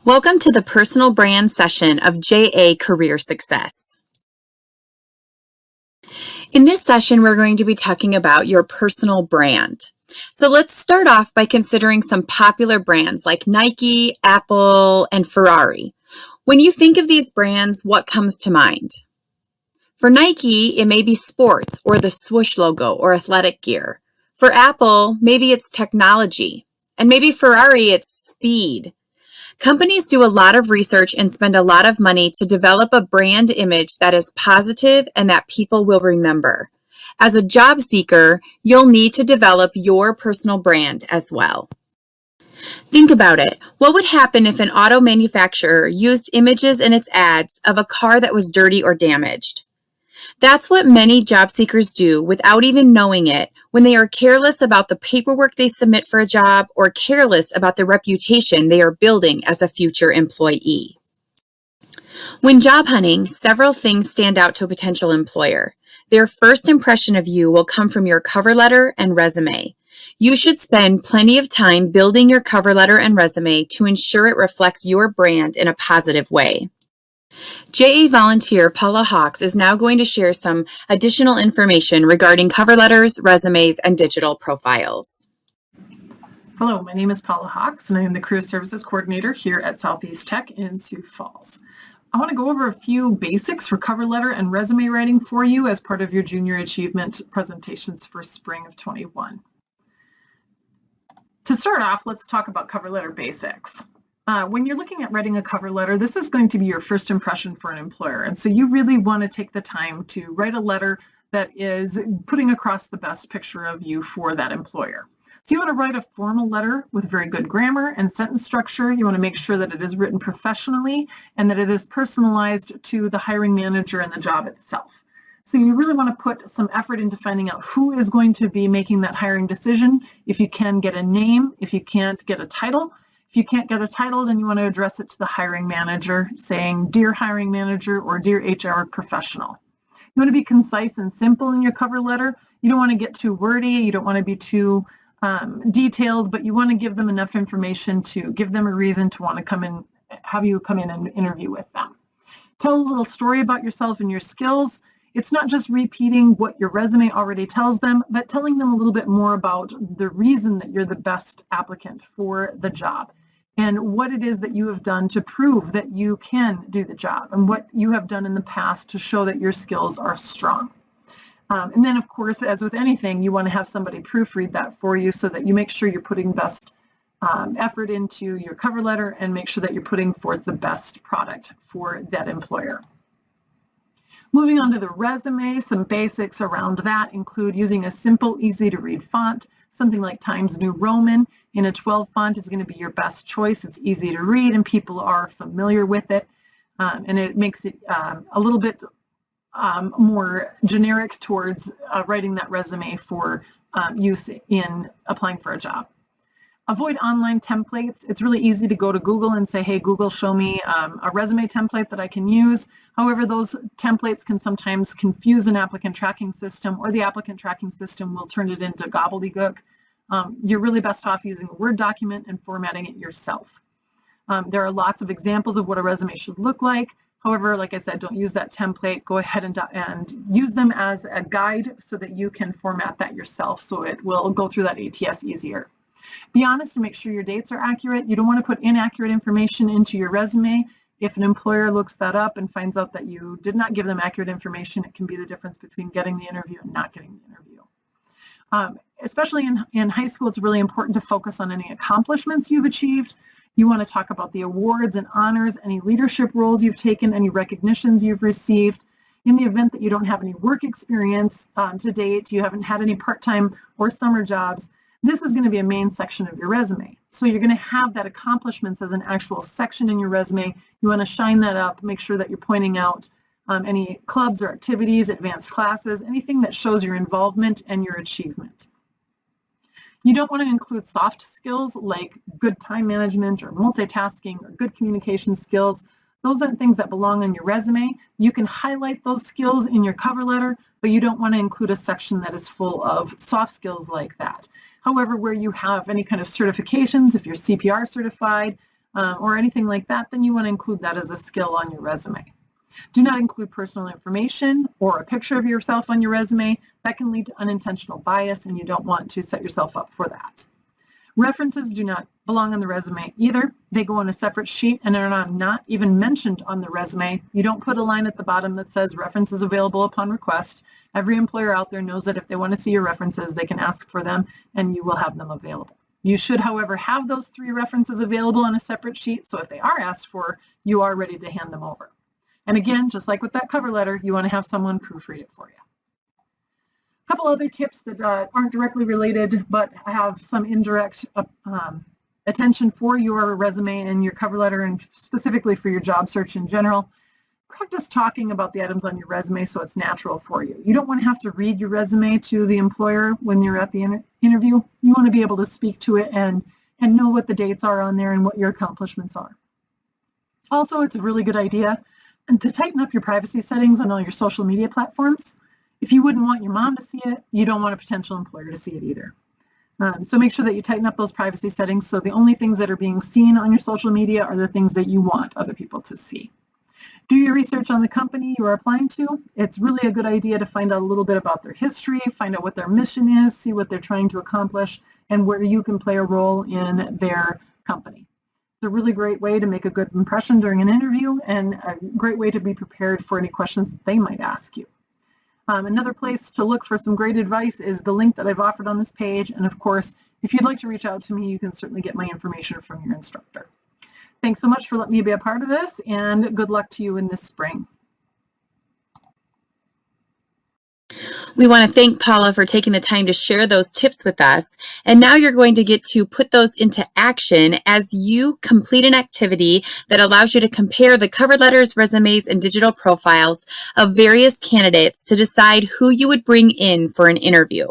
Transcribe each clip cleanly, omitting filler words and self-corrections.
Welcome to the personal brand session of JA Career Success. In this session, we're going to be talking about your personal brand. So let's start off by considering some popular brands like Nike, Apple, and Ferrari. When you think of these brands, what comes to mind? For Nike, it may be sports or the swoosh logo or athletic gear. For Apple, maybe it's technology. And maybe Ferrari, it's speed. Companies do a lot of research and spend a lot of money to develop a brand image that is positive and that people will remember. As a job seeker, you'll need to develop your personal brand as well. Think about it. What would happen if an auto manufacturer used images in its ads of a car that was dirty or damaged? That's what many job seekers do without even knowing it when they are careless about the paperwork they submit for a job or careless about the reputation they are building as a future employee. When job hunting, several things stand out to a potential employer. Their first impression of you will come from your cover letter and resume. You should spend plenty of time building your cover letter and resume to ensure it reflects your brand in a positive way. JA volunteer Paula Hawks is now going to share some additional information regarding cover letters, resumes, and digital profiles. Hello, my name is Paula Hawks, and I am the Career Services Coordinator here at Southeast Tech in Sioux Falls. I want to go over a few basics for cover letter and resume writing for you as part of your Junior Achievement presentations for spring of 21. To start off, let's talk about cover letter basics. When you're looking at writing a cover letter, this is going to be your first impression for an employer. And so you really want to take the time to write a letter that is putting across the best picture of you for that employer. So you want to write a formal letter with very good grammar and sentence structure. You want to make sure that it is written professionally and that it is personalized to the hiring manager and the job itself. So you really want to put some effort into finding out who is going to be making that hiring decision. If you can get a name, if you can't get a title. If you can't get a title, then you want to address it to the hiring manager, saying, "Dear hiring manager," or "Dear HR professional." You want to be concise and simple in your cover letter. You don't want to get too wordy. You don't want to be too detailed, but you want to give them enough information to give them a reason to want to have you come in and interview with them. Tell a little story about yourself and your skills. It's not just repeating what your resume already tells them, but telling them a little bit more about the reason that you're the best applicant for the job and what it is that you have done to prove that you can do the job and what you have done in the past to show that your skills are strong. And then, of course, as with anything, you want to have somebody proofread that for you so that you make sure you're putting best effort into your cover letter and make sure that you're putting forth the best product for that employer. Moving on to the resume, some basics around that include using a simple, easy to read font. Something like Times New Roman in a 12 font is going to be your best choice. It's easy to read and people are familiar with it. And it makes it a little bit more generic towards writing that resume for use in applying for a job. Avoid online templates. It's really easy to go to Google and say, "Hey, Google, show me a resume template that I can use." However, those templates can sometimes confuse an applicant tracking system, or the applicant tracking system will turn it into gobbledygook. You're really best off using a Word document and formatting it yourself. There are lots of examples of what a resume should look like. However, like I said, don't use that template. Go ahead and use them as a guide so that you can format that yourself so it will go through that ATS easier. Be honest and make sure your dates are accurate. You don't want to put inaccurate information into your resume. If an employer looks that up and finds out that you did not give them accurate information, it can be the difference between getting the interview and not getting the interview. Especially in high school, it's really important to focus on any accomplishments you've achieved. You want to talk about the awards and honors, any leadership roles you've taken, any recognitions you've received. In the event that you don't have any work experience to date, you haven't had any part-time or summer jobs, this is going to be a main section of your resume. So you're going to have that accomplishments as an actual section in your resume. You want to shine that up, make sure that you're pointing out any clubs or activities, advanced classes, anything that shows your involvement and your achievement. You don't want to include soft skills like good time management or multitasking or good communication skills. Those aren't things that belong on your resume. You can highlight those skills in your cover letter, but you don't want to include a section that is full of soft skills like that. However, where you have any kind of certifications, if you're CPR certified, or anything like that, then you want to include that as a skill on your resume. Do not include personal information or a picture of yourself on your resume. That can lead to unintentional bias, and you don't want to set yourself up for that. References do not belong on the resume either. They go on a separate sheet and are not even mentioned on the resume. You don't put a line at the bottom that says references available upon request. Every employer out there knows that if they want to see your references, they can ask for them and you will have them available. You should, however, have those 3 references available on a separate sheet, so if they are asked for, you are ready to hand them over. And again, just like with that cover letter, you want to have someone proofread it for you. A couple other tips that aren't directly related, but have some indirect attention for your resume and your cover letter, and specifically for your job search in general. Practice talking about the items on your resume so it's natural for you. You don't want to have to read your resume to the employer when you're at the interview. You want to be able to speak to it and know what the dates are on there and what your accomplishments are. Also, it's a really good idea to tighten up your privacy settings on all your social media platforms. If you wouldn't want your mom to see it, you don't want a potential employer to see it either. So make sure that you tighten up those privacy settings so the only things that are being seen on your social media are the things that you want other people to see. Do your research on the company you are applying to. It's really a good idea to find out a little bit about their history, find out what their mission is, see what they're trying to accomplish, and where you can play a role in their company. It's a really great way to make a good impression during an interview and a great way to be prepared for any questions that they might ask you. Another place to look for some great advice is the link that I've offered on this page. And of course, if you'd like to reach out to me, you can certainly get my information from your instructor. Thanks so much for letting me be a part of this, and good luck to you in this spring. We want to thank Paula for taking the time to share those tips with us. And now you're going to get to put those into action as you complete an activity that allows you to compare the cover letters, resumes, and digital profiles of various candidates to decide who you would bring in for an interview.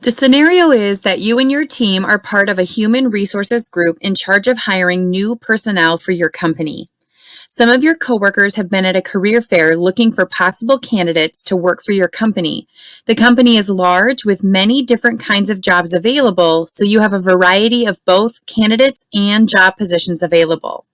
The scenario is that you and your team are part of a human resources group in charge of hiring new personnel for your company. Some of your coworkers have been at a career fair looking for possible candidates to work for your company. The company is large with many different kinds of jobs available, so you have a variety of both candidates and job positions available.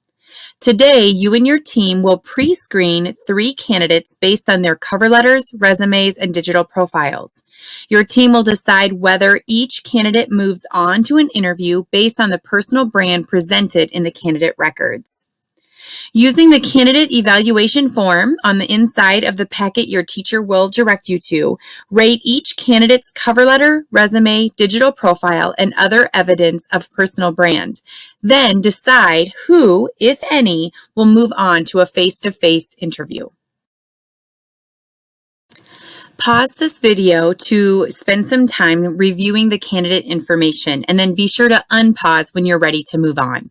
Today, you and your team will pre-screen 3 candidates based on their cover letters, resumes, and digital profiles. Your team will decide whether each candidate moves on to an interview based on the personal brand presented in the candidate records. Using the candidate evaluation form on the inside of the packet your teacher will direct you to, rate each candidate's cover letter, resume, digital profile, and other evidence of personal brand. Then decide who, if any, will move on to a face-to-face interview. Pause this video to spend some time reviewing the candidate information, and then be sure to unpause when you're ready to move on.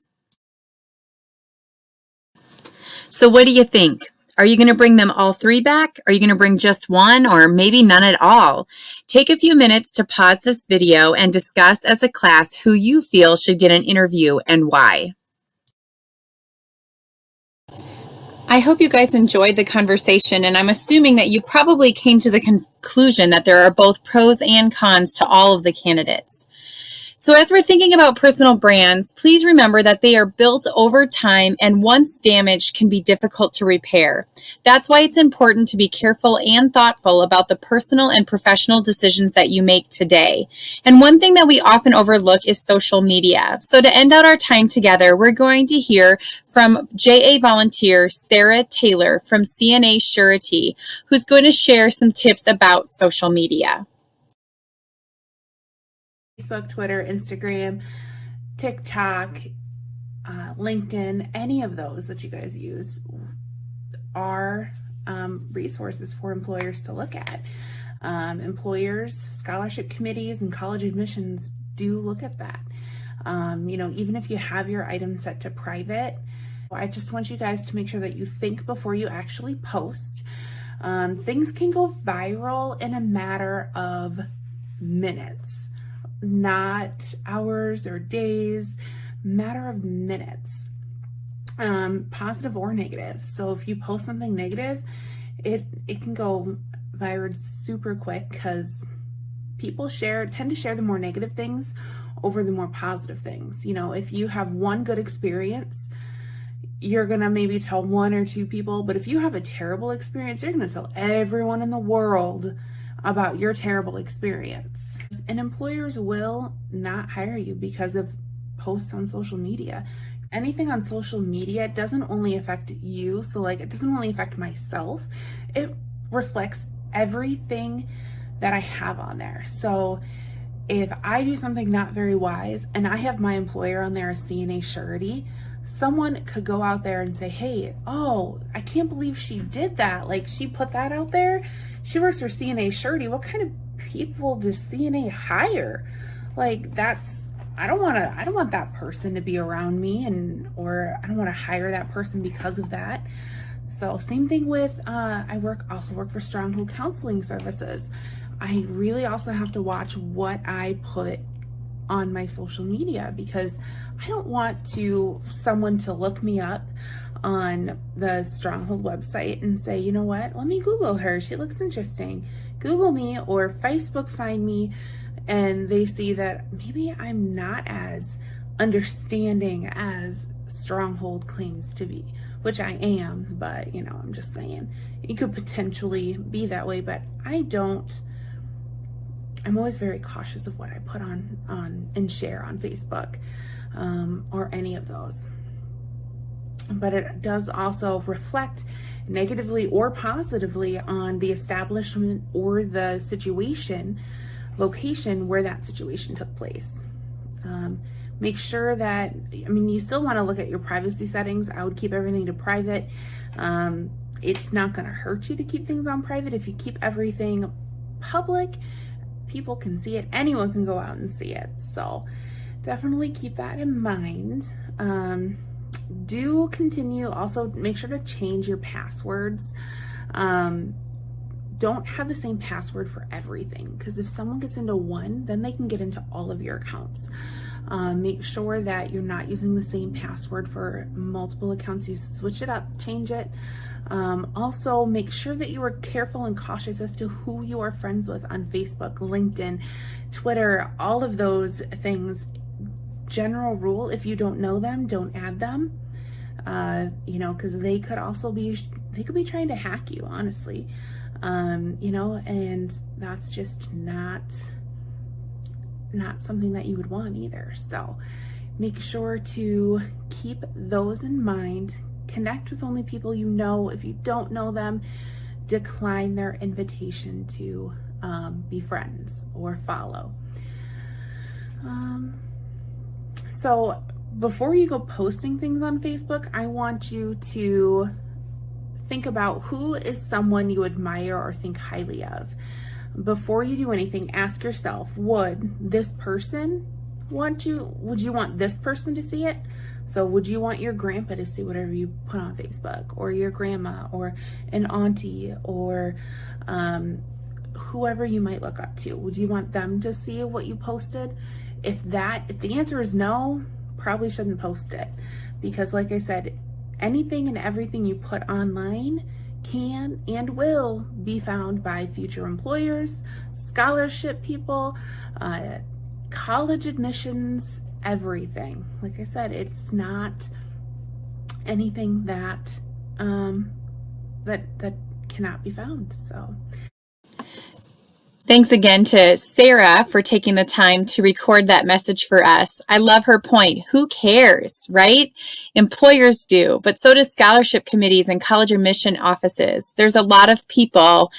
So what do you think? Are you going to bring them all 3 back? Are you going to bring just one, or maybe none at all? Take a few minutes to pause this video and discuss as a class who you feel should get an interview and why. I hope you guys enjoyed the conversation, and I'm assuming that you probably came to the conclusion that there are both pros and cons to all of the candidates. So as we're thinking about personal brands, please remember that they are built over time, and once damaged can be difficult to repair. That's why it's important to be careful and thoughtful about the personal and professional decisions that you make today. And one thing that we often overlook is social media. So to end out our time together, we're going to hear from JA volunteer Sarah Taylor from CNA Surety, who's going to share some tips about social media. Facebook, Twitter, Instagram, TikTok, LinkedIn, any of those that you guys use are resources for employers to look at. Employers, scholarship committees, and college admissions do look at that. Even if you have your items set to private, I just want you guys to make sure that you think before you actually post. Things can go viral in a matter of minutes. Not hours or days, matter of minutes, positive or negative. So if you post something negative, it can go viral super quick because people tend to share the more negative things over the more positive things. You know, if you have one good experience, you're going to maybe tell one or two people, but if you have a terrible experience, you're going to tell everyone in the world about your terrible experience. And employers will not hire you because of posts on social media. Anything on social media doesn't only affect you, so like it doesn't only affect myself, it reflects everything that I have on there. So if I do something not very wise and I have my employer on there as CNA surety, someone could go out there and say, hey, oh, I can't believe she did that. Like, she put that out there. She works for CNA surety. What kind of people does CNA hire? Like, I don't want that person to be around me, or I don't want to hire that person because of that. So same thing with, I also work for Stronghold Counseling Services. I really also have to watch what I put on my social media, because I don't want someone to look me up on the Stronghold website and say, you know what, let me Google her. She looks interesting. Google me, or Facebook find me, and they see that maybe I'm not as understanding as Stronghold claims to be, which I am, but you know, I'm just saying it could potentially be that way, but I'm always very cautious of what I put on and share on Facebook, or any of those. But it does also reflect negatively or positively on the establishment or the location where that situation took place. Make sure that, you still want to look at your privacy settings. I would keep everything to private. It's not going to hurt you to keep things on private. If you keep everything public, people can see it. Anyone can go out and see it. So definitely keep that in mind. Do continue. Also, make sure to change your passwords. Don't have the same password for everything, because if someone gets into one, then they can get into all of your accounts. Make sure that you're not using the same password for multiple accounts. You switch it up, change it. Also, make sure that you are careful and cautious as to who you are friends with on Facebook, LinkedIn, Twitter, all of those things. General rule, if you don't know them, don't add them. Because they could be trying to hack you, honestly. And that's just not something that you would want either. So make sure to keep those in mind. Connect with only people you know. If you don't know them, decline their invitation to be friends or follow. So before you go posting things on Facebook, I want you to think about who is someone you admire or think highly of. Before you do anything, ask yourself, would you want this person to see it? So would you want your grandpa to see whatever you put on Facebook, or your grandma, or an auntie, or whoever you might look up to? Would you want them to see what you posted? If the answer is no, probably shouldn't post it, because like I said, anything and everything you put online can and will be found by future employers, scholarship people, college admissions, everything. Like I said, it's not anything that cannot be found. So thanks again to Sarah for taking the time to record that message for us. I love her point. Who cares, right? Employers do, but so do scholarship committees and college admission offices. There's a lot of people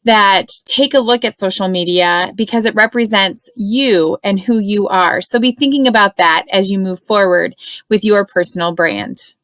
that take a look at social media because it represents you and who you are. So be thinking about that as you move forward with your personal brand.